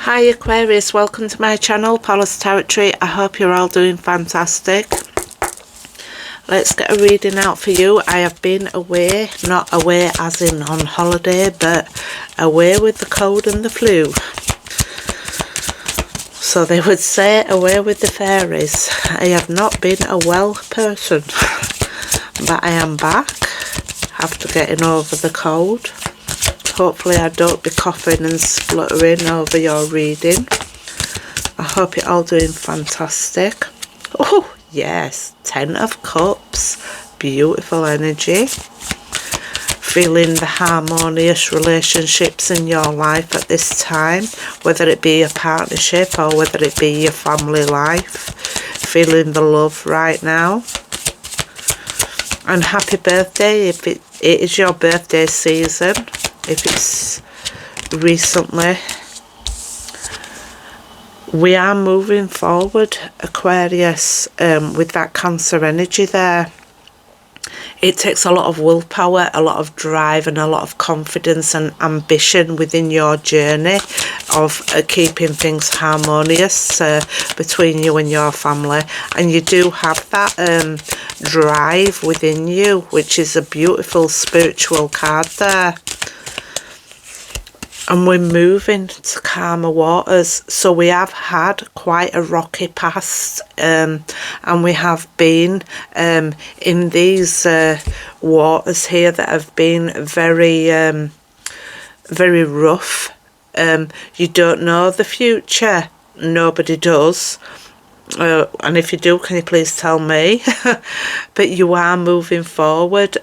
Hi Aquarius, welcome to my channel, Paula's Territory. I hope you're all doing fantastic. Let's get a reading out for you. I have been away, not away as in on holiday, but away with the cold and the flu. So they would say away with the fairies. I have not been a well person, but I am back after getting over the cold. Hopefully I don't be coughing and spluttering over your reading. I hope you're all doing fantastic. Oh yes, 10 of Cups, beautiful energy. Feeling the harmonious relationships in your life at this time, whether it be a partnership or whether it be your family life. Feeling the love right now. And happy birthday if it is your birthday season. If it's recently, we are moving forward, Aquarius, with that Cancer energy there. It takes a lot of willpower, a lot of drive and a lot of confidence and ambition within your journey of keeping things harmonious between you and your family. And you do have that drive within you, which is a beautiful spiritual card there. And we're moving to calmer waters, so we have had quite a rocky past, and we have been in these waters here that have been very very rough. You don't know the future, nobody does, and if you do, can you please tell me? But you are moving forward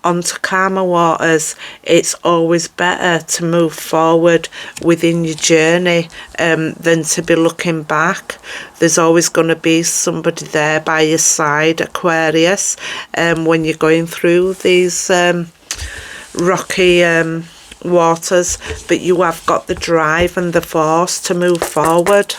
onto calmer waters. It's always better to move forward within your journey than to be looking back. There's always going to be somebody there by your side, Aquarius, when you're going through these rocky waters, but you have got the drive and the force to move forward.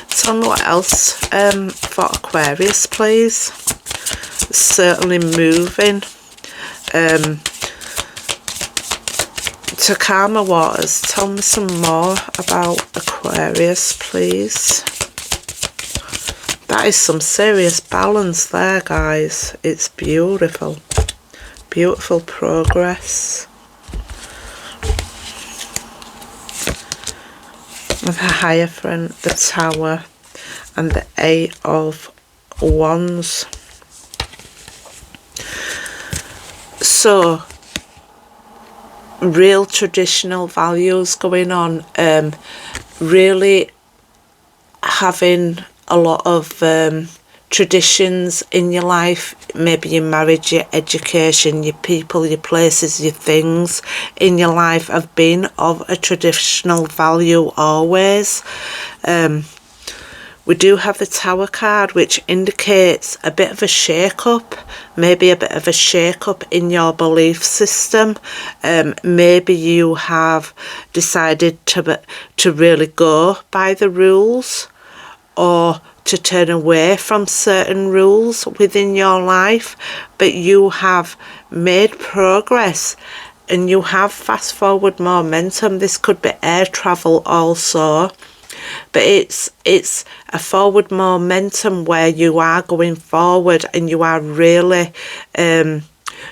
Tell me what else for Aquarius, please. Certainly moving to calmer waters. Tell me some more about Aquarius, please. That is some serious balance there, guys. It's beautiful. Beautiful progress. With the Hierophant, the Tower and the Eight of Wands. So, real traditional values going on, really having a lot of traditions in your life, maybe your marriage, your education, your people, your places, your things in your life have been of a traditional value always. We do have the Tower card, which indicates a bit of a shake-up, maybe a bit of a shake-up in your belief system. Maybe you have decided to really go by the rules, or to turn away from certain rules within your life, but you have made progress and you have fast forward momentum. This could be air travel also. But it's a forward momentum where you are going forward and you are really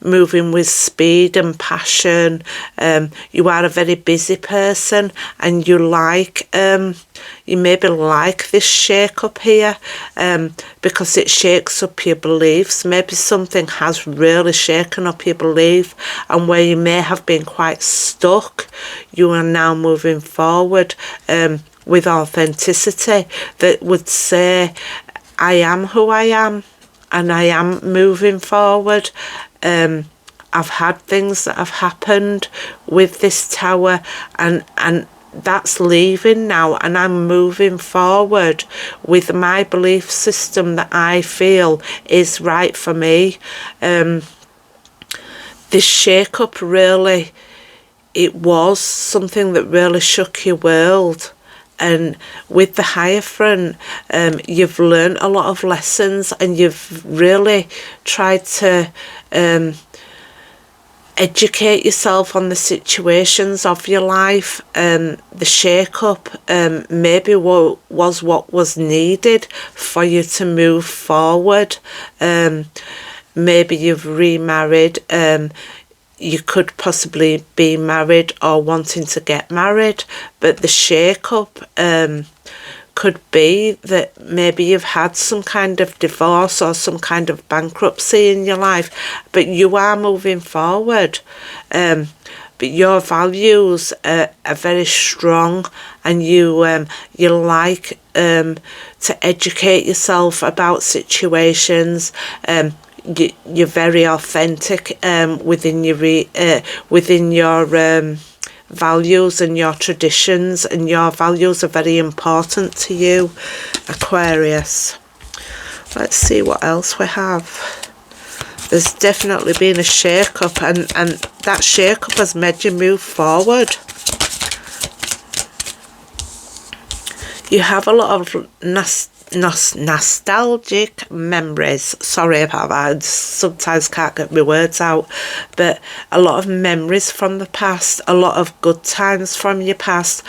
moving with speed and passion. You are a very busy person and you like you maybe like this shake up here because it shakes up your beliefs. Maybe something has really shaken up your belief, and where you may have been quite stuck, you are now moving forward with authenticity that would say, I am who I am and I am moving forward. I've had things that have happened with this Tower, and that's leaving now, and I'm moving forward with my belief system that I feel is right for me. This shake-up really, it was something that really shook your world. And with the Hierophant, you've learned a lot of lessons and you've really tried to educate yourself on the situations of your life. The shake-up maybe was what was needed for you to move forward. Maybe you've remarried. You could possibly be married or wanting to get married, but the shake-up could be that maybe you've had some kind of divorce or some kind of bankruptcy in your life, but you are moving forward. But your values are very strong, and you like to educate yourself about situations. You're very authentic within your values and your traditions, and your values are very important to you, Aquarius. Let's see what else we have. There's definitely been a shake-up, and that shake-up has made you move forward. You have a lot of nostalgic memories. Sorry about that, I sometimes can't get my words out, but a lot of memories from the past, a lot of good times from your past,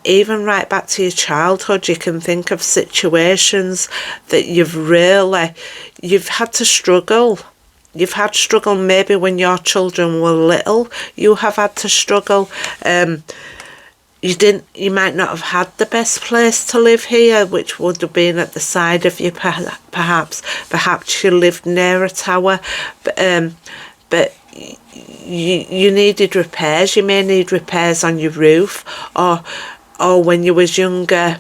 even right back to your childhood. You can think of situations that you've had to struggle. You've had struggle maybe when your children were little. You have had to struggle. You might not have had the best place to live here, which would have been at the side of you, perhaps you lived near a tower, but you needed repairs. You may need repairs on your roof, or when you was younger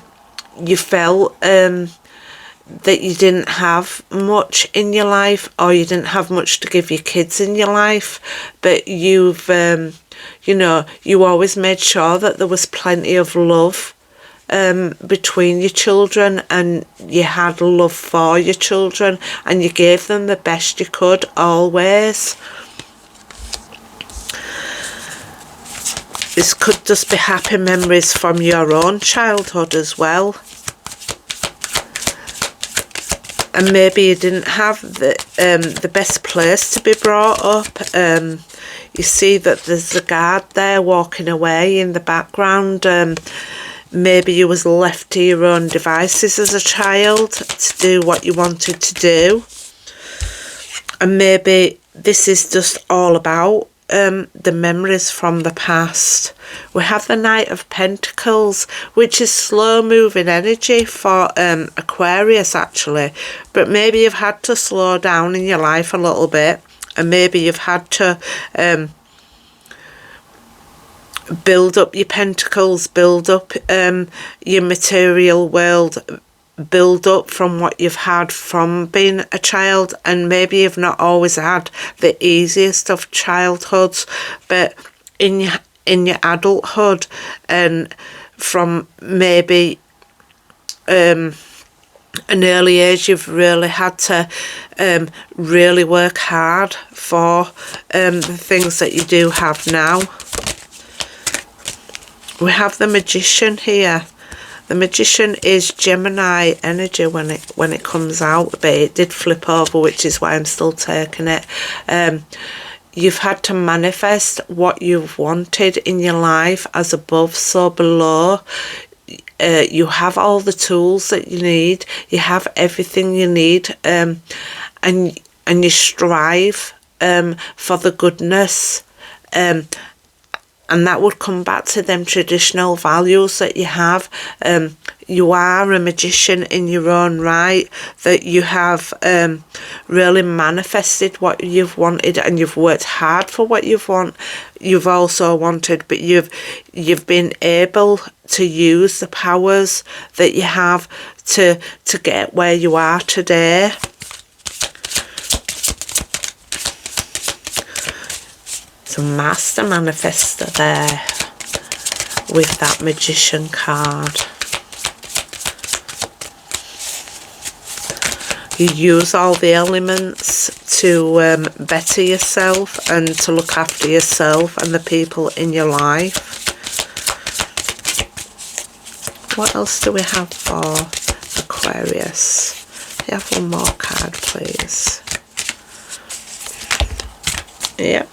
you felt that you didn't have much in your life, or you didn't have much to give your kids in your life, but you've you always made sure that there was plenty of love between your children, and you had love for your children, and you gave them the best you could always. This could just be happy memories from your own childhood as well. And maybe you didn't have the best place to be brought up. You see that there's a guard there walking away in the background. Maybe you was left to your own devices as a child to do what you wanted to do. And maybe this is just all about the memories from the past. We have the Knight of Pentacles, which is slow moving energy for Aquarius actually, but maybe you've had to slow down in your life a little bit, and maybe you've had to build up your pentacles, build up your material world, build up from what you've had from being a child. And maybe you've not always had the easiest of childhoods, but in your adulthood, and from maybe an early age, you've really had to really work hard for the things that you do have now. We have the Magician here. The Magician is Gemini energy when it comes out, but it did flip over, which is why I'm still taking it. You've had to manifest what you've wanted in your life, as above, so below. You have all the tools that you need. You have everything you need, and you strive for the goodness. And that would come back to them traditional values that you have. You are a magician in your own right, that you have really manifested what you've wanted, and you've worked hard for what you've also wanted, but you've been able to use the powers that you have to get where you are today. So Master Manifestor there with that Magician card. You use all the elements to better yourself and to look after yourself and the people in your life. What else do we have for Aquarius? Can you have one more card, please? Yep.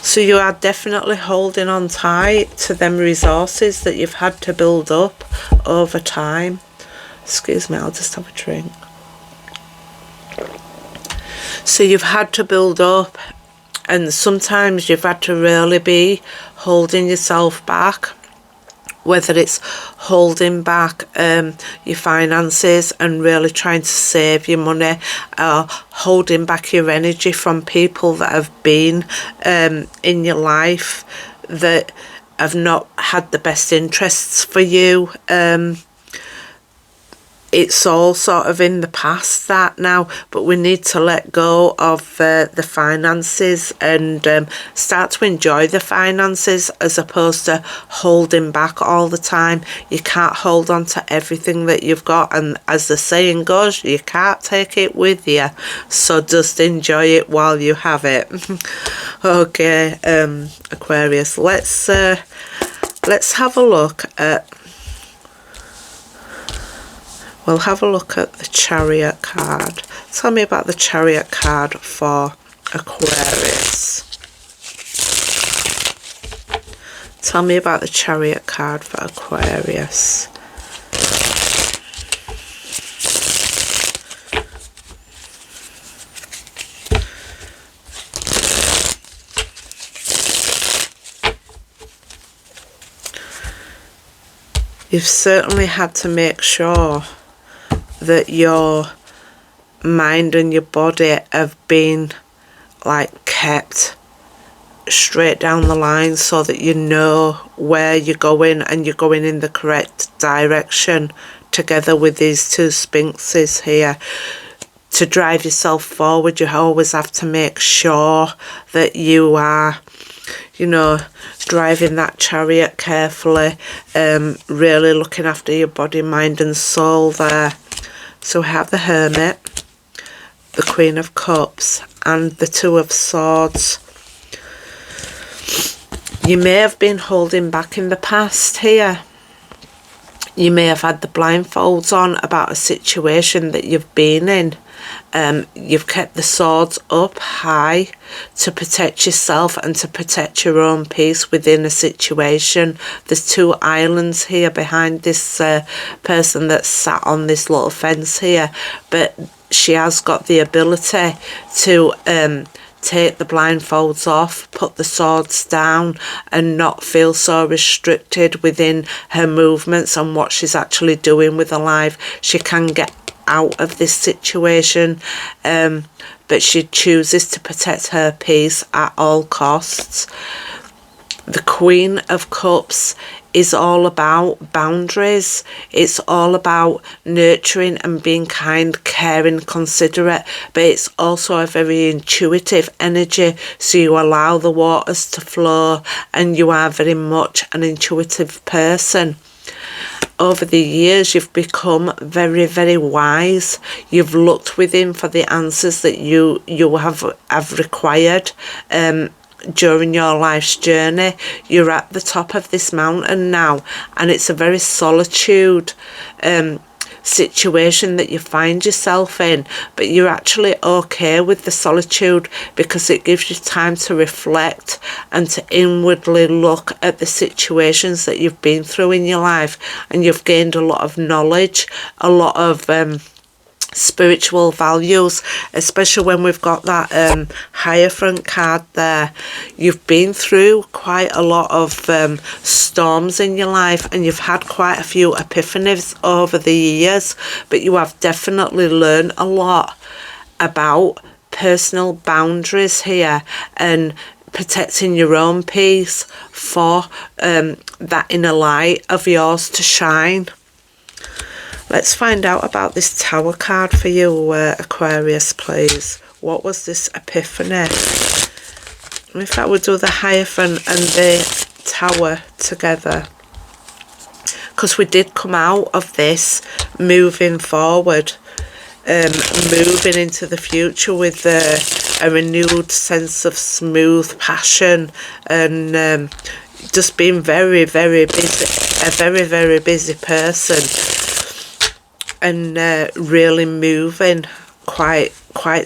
So you are definitely holding on tight to them resources that you've had to build up over time. Excuse me, I'll just have a drink. So you've had to build up, and sometimes you've had to really be holding yourself back, whether it's holding back your finances and really trying to save your money, or holding back your energy from people that have been in your life that have not had the best interests for you. It's all sort of in the past that now, but we need to let go of the finances and start to enjoy the finances as opposed to holding back all the time. You can't hold on to everything that you've got, and as the saying goes, you can't take it with you, so just enjoy it while you have it. Okay, Aquarius, let's have a look at we'll have a look at the Chariot card. Tell me about the Chariot card for Aquarius. Tell me about the Chariot card for Aquarius. You've certainly had to make sure that your mind and your body have been like kept straight down the line so that you know where you're going and you're going in the correct direction, together with these two sphinxes here. To drive yourself forward, you always have to make sure that you are, you know, driving that chariot carefully, really looking after your body, mind and soul there. So we have the Hermit, the Queen of Cups, and the Two of Swords. You may have been holding back in the past here. You may have had the blindfolds on about a situation that you've been in. You've kept the swords up high to protect yourself and to protect your own peace within a situation. There's two islands here behind this person that's sat on this little fence here, but she has got the ability to take the blindfolds off, put the swords down, and not feel so restricted within her movements and what she's actually doing with her life. She can get out of this situation, but she chooses to protect her peace at all costs. The Queen of Cups is all about boundaries. It's all about nurturing and being kind, caring, considerate, but it's also a very intuitive energy, so you allow the waters to flow and you are very much an intuitive person. Over the years, you've become very, very wise. You've looked within for the answers that you have required during your life's journey. You're at the top of this mountain now, and it's a very solitude situation that you find yourself in, but you're actually okay with the solitude because it gives you time to reflect and to inwardly look at the situations that you've been through in your life, and you've gained a lot of knowledge, a lot of spiritual values, especially when we've got that Hierophant card there. You've been through quite a lot of storms in your life, and you've had quite a few epiphanies over the years, but you have definitely learned a lot about personal boundaries here and protecting your own peace for that inner light of yours to shine. Let's find out about this Tower card for you, Aquarius, please. What was this epiphany? In fact, we'll do the Hierophant and the Tower together, because we did come out of this moving forward, moving into the future with a renewed sense of smooth passion and just being very, very busy, a very, very busy person. And really moving quite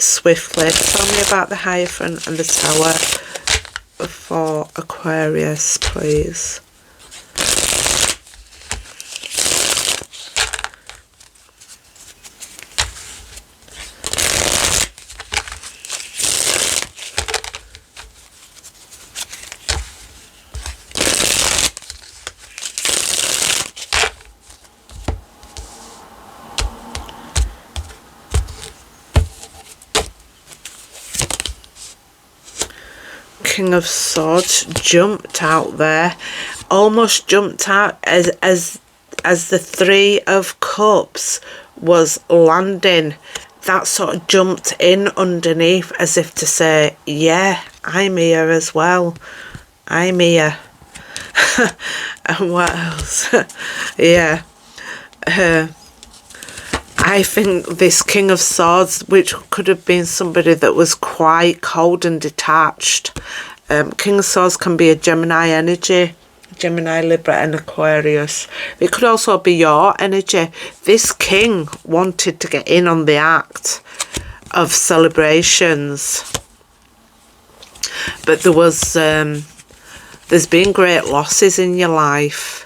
swiftly. Tell me about the Hierophant and the Tower. for Aquarius, please? King of Swords jumped out there, almost jumped out as the Three of Cups was landing. That sort of jumped in underneath as if to say, yeah, I'm here as well. I'm here. And what else? Yeah. I think this King of Swords, which could have been somebody that was quite cold and detached. King of Swords can be a Gemini energy, Gemini, Libra and Aquarius. It could also be your energy. This king wanted to get in on the act of celebrations. But there's been great losses in your life.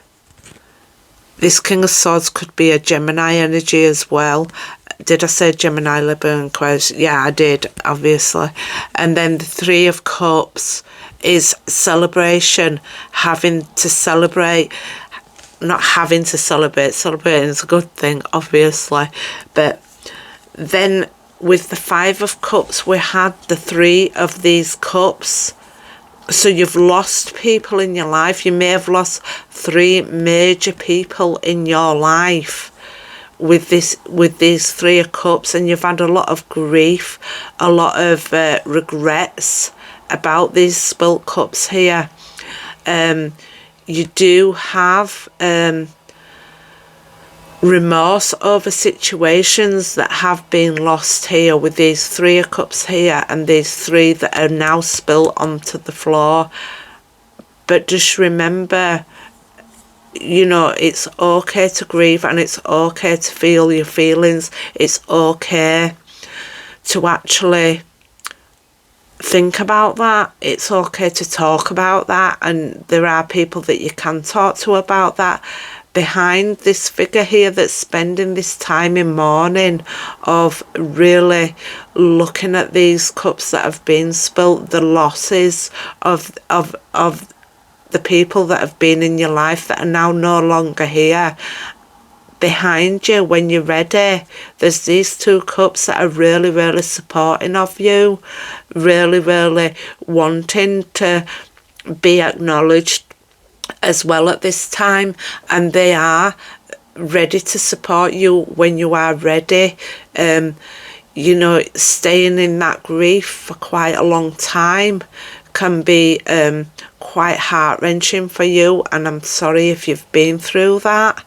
This King of Swords could be a Gemini energy as well. Did I say Gemini, Libra and Aquarius? Yeah, I did, obviously. And then the Three of Cups is celebration, having to celebrate. Not having to celebrate. Celebrating is a good thing, obviously. But then with the Five of Cups, we had the three of these cups. So you've lost people in your life. You may have lost three major people in your life with these Three of Cups, and you've had a lot of grief, a lot of regrets about these spilt cups here. You do have remorse over situations that have been lost here with these Three of Cups here and these three that are now spilt onto the floor. But just remember, you know, it's okay to grieve and it's okay to feel your feelings. It's okay to actually think about that. It's okay to talk about that, and there are people that you can talk to about that. Behind this figure here that's spending this time in mourning of really looking at these cups that have been spilt, the losses of the people that have been in your life that are now no longer here. Behind you, when you're ready, there's these two cups that are really, really supporting of you, really, really wanting to be acknowledged as well at this time, and they are ready to support you when you are ready. You know, staying in that grief for quite a long time can be quite heart-wrenching for you, and I'm sorry if you've been through that.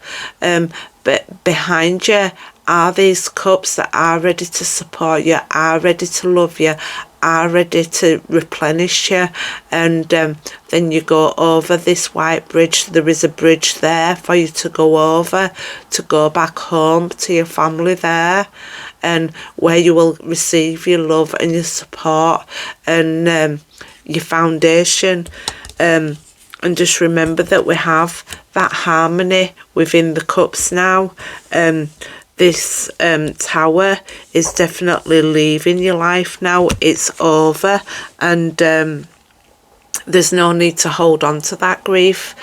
But behind you are these cups that are ready to support you, are ready to love you, are ready to replenish you. And then you go over this white bridge. There is a bridge there for you to go over, to go back home to your family there, and where you will receive your love and your support and your foundation. And just remember that we have that harmony within the cups now. This tower is definitely leaving your life now. It's over, and there's no need to hold on to that grief.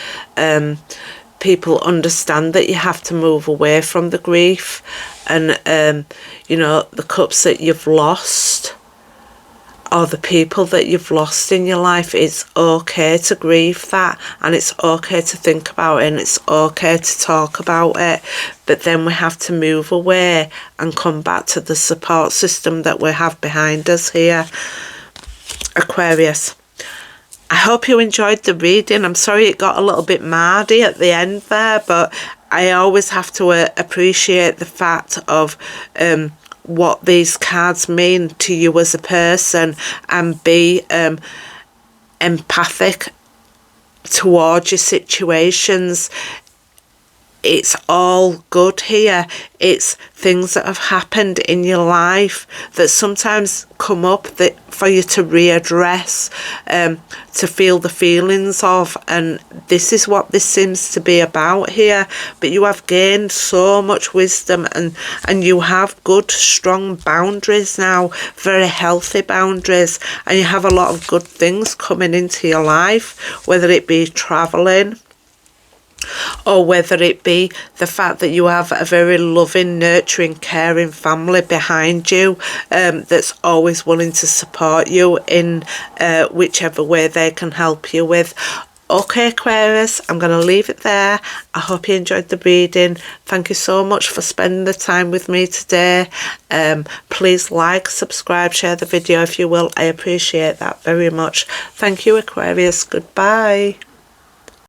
People understand that you have to move away from the grief, and you know, the cups that you've lost or the people that you've lost in your life, it's okay to grieve that, and it's okay to think about it, and it's okay to talk about it. But then we have to move away and come back to the support system that we have behind us here. Aquarius, I hope you enjoyed the reading. I'm sorry it got a little bit mardy at the end there, but I always have to appreciate the fact of what these cards mean to you as a person, and be empathic towards your situations. it's all good here. It's things that have happened in your life that sometimes come up that for you to readdress, to feel the feelings of, and this is what this seems to be about here. But you have gained so much wisdom, and you have good strong boundaries now, very healthy boundaries, and you have a lot of good things coming into your life, whether it be traveling, or whether it be the fact that you have a very loving, nurturing, caring family behind you, that's always willing to support you in whichever way they can help you with. Okay, Aquarius, I'm going to leave it there. I hope you enjoyed the reading. Thank you so much for spending the time with me today. Please like, subscribe, share the video if you will. I appreciate that very much. Thank you, Aquarius. Goodbye.